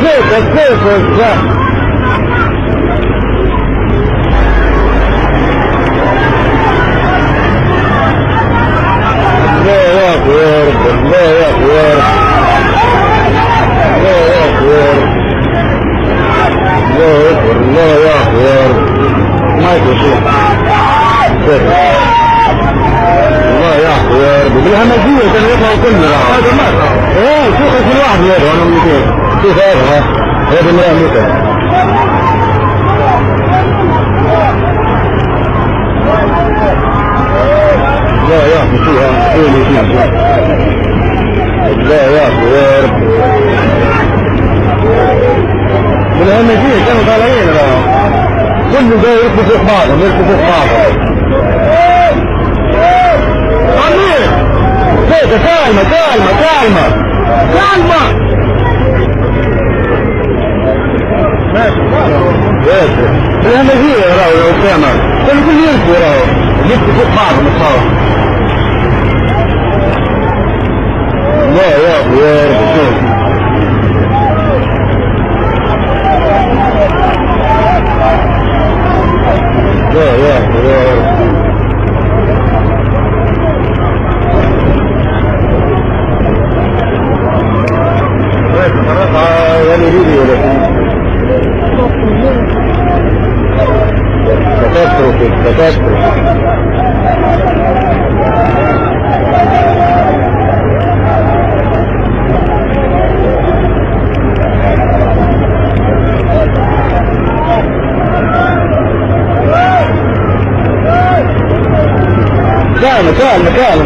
السيف والسهم. الله أكبر الله أكبر الله أكبر الله أكبر الله أكبر ما يكشف الله أكبر بالهمجية كان يطلعوا كلنا هذا ما ايه شوف كل واحد يده انا ممكن شوف هذا مرأة ممكن لا يا أخي فيها قولي فيها لا يا أخي يا رب بالهمجية كانوا طالعين كله جاي يركض فوق بعضهم يركض فوق بعضهم عمير كيف كالمة كالمة كالمة كالمة ماشي بالهمجية راهو لو كامل كل يركض راهو يبقى فوق بعضهم الصور لا يا أخي يا رب شوف لا يا أخي يا رب يعني ريدي ولا تكاثر كالمة